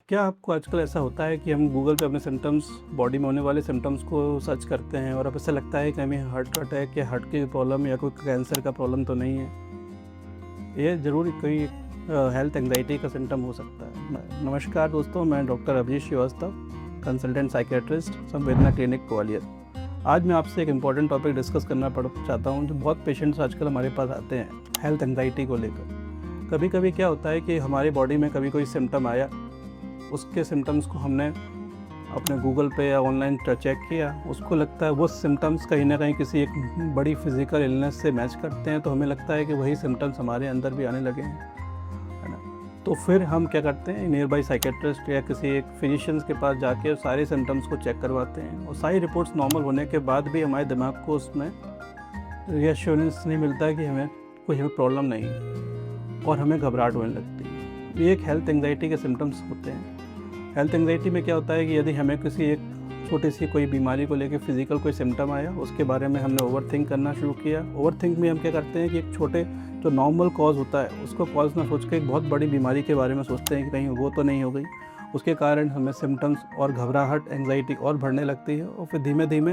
क्या आपको आजकल ऐसा होता है कि हम गूगल पे अपने सिम्टम्स बॉडी में होने वाले सिम्टम्स को सर्च करते हैं और अब ऐसा लगता है कि हमें हार्ट अटैक या हार्ट की प्रॉब्लम या कोई कैंसर का प्रॉब्लम तो नहीं है। ये ज़रूर कोई हेल्थ एंग्जाइटी का सिम्टम हो सकता है। नमस्कार दोस्तों, मैं doctor Abhijit Srivastava, consultant psychiatrist, Samvedna clinic Gwalior. आज मैं आपसे एक इम्पॉर्टेंट टॉपिक डिस्कस करना चाहता हूँ। जो बहुत पेशेंट्स आजकल हमारे पास आते हैं हेल्थ एंग्जाइटी को लेकर। कभी कभी क्या होता है कि हमारी बॉडी में कभी कोई सिम्टम आया, उसके सिम्टम्स को हमने अपने गूगल पे या ऑनलाइन चेक किया, उसको लगता है वो सिम्टम्स कहीं ना कहीं किसी एक बड़ी फिजिकल इलनेस से मैच करते हैं, तो हमें लगता है कि वही सिम्टम्स हमारे अंदर भी आने लगे हैं, है ना। तो फिर हम क्या करते हैं, नियर बाई साइकेट्रिस्ट या किसी एक फिजिशियंस के पास जाके सारे सिम्टम्स को चेक करवाते हैं और सारी रिपोर्ट्स नॉर्मल होने के बाद भी हमारे दिमाग को उसमें रिएश्योरेंस नहीं मिलता कि हमें प्रॉब्लम नहीं है और हमें घबराहट होने लगती है। ये एक हेल्थ एंग्जाइटी के सिम्टम्स होते हैं। हेल्थ एंग्जाइटी में क्या होता है कि यदि हमें किसी एक छोटी सी कोई बीमारी को लेकर फिजिकल कोई सिम्टम आया, उसके बारे में हमने ओवरथिंक करना शुरू किया। ओवरथिंक में हम क्या करते हैं कि एक छोटे जो नॉर्मल कॉज होता है उसको कॉज ना सोच के एक बहुत बड़ी बीमारी के बारे में सोचते हैं कि कहीं वो तो नहीं हो गई। उसके कारण हमें सिम्टम्स और घबराहट, एंग्जाइटी और बढ़ने लगती है और फिर धीमे धीमे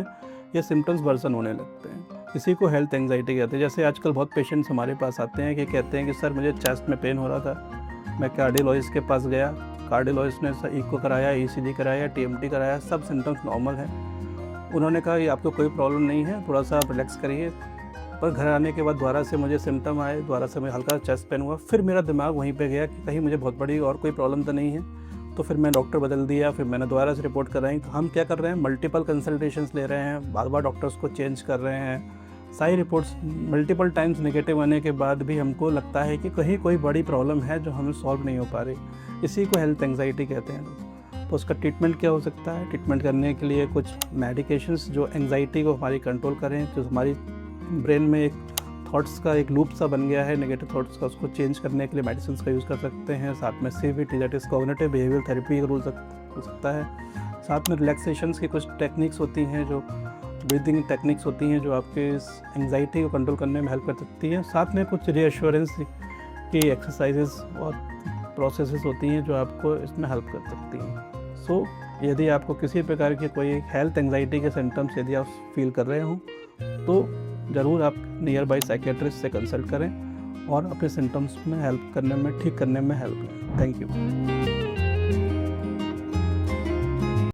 ये सिम्टम्स वर्सन होने लगते हैं। इसी को हेल्थ एंग्जाइटी कहते हैं। जैसे आजकल बहुत पेशेंट्स हमारे पास आते हैं कि कहते हैं कि सर मुझे चेस्ट में पेन हो रहा था, मैं कार्डियोलॉजिस्ट के पास गया, कार्डियोलॉजिस्ट ने इको कराया, ईसीजी कराया, टीएमटी कराया, सब सिम्टम्स नॉर्मल हैं। उन्होंने कहा कि आपको कोई प्रॉब्लम नहीं है, थोड़ा सा आप रिलैक्स करिए। पर घर आने के बाद दोबारा से मुझे सिम्टम आए, दोबारा से मुझे हल्का चेस्ट पेन हुआ। फिर मेरा दिमाग वहीं पे गया कि कहीं मुझे बहुत बड़ी और कोई प्रॉब्लम तो नहीं है। तो फिर मैं डॉक्टर बदल दिया, फिर मैंने दोबारा से रिपोर्ट कराई। तो हम क्या कर रहे हैं, मल्टीपल कंसल्टेशंस ले रहे हैं, बार बार डॉक्टर्स को चेंज कर रहे हैं। सारी रिपोर्ट्स मल्टीपल टाइम्स नेगेटिव आने के बाद भी हमको लगता है कि कहीं कोई बड़ी प्रॉब्लम है जो हमें सॉल्व नहीं हो पा रही। इसी को हेल्थ एंग्जाइटी कहते हैं। तो उसका ट्रीटमेंट क्या हो सकता है? ट्रीटमेंट करने के लिए कुछ मेडिकेशंस जो एंग्जाइटी को हमारी कंट्रोल करें, जो हमारी ब्रेन में एक थॉट्स का एक लूप सा बन गया है नेगेटिव थॉट्स का, उसको चेंज करने के लिए मेडिसिन का यूज़ कर सकते हैं। साथ में CBT that is cognitive behaviour therapy हो सकता है। साथ में रिलैक्सेशंस की कुछ टेक्निक्स होती हैं, जो ब्रीदिंग टेक्निक्स होती हैं, जो आपके इस एंग्जाइटी को कंट्रोल करने में हेल्प कर सकती हैं। साथ में कुछ रीअश्योरेंस की एक्सरसाइजेस और प्रोसेसेस होती हैं जो आपको इसमें हेल्प कर सकती हैं। सो यदि आपको किसी प्रकार की कोई हेल्थ एंग्जाइटी के सिम्टम्स यदि आप फील कर रहे हों, तो ज़रूर आप नियर बाई साइकेट्रिस्ट से कंसल्ट करें और अपने सिम्टम्स में हेल्प करने में, ठीक करने में हेल्प करें। Thank you.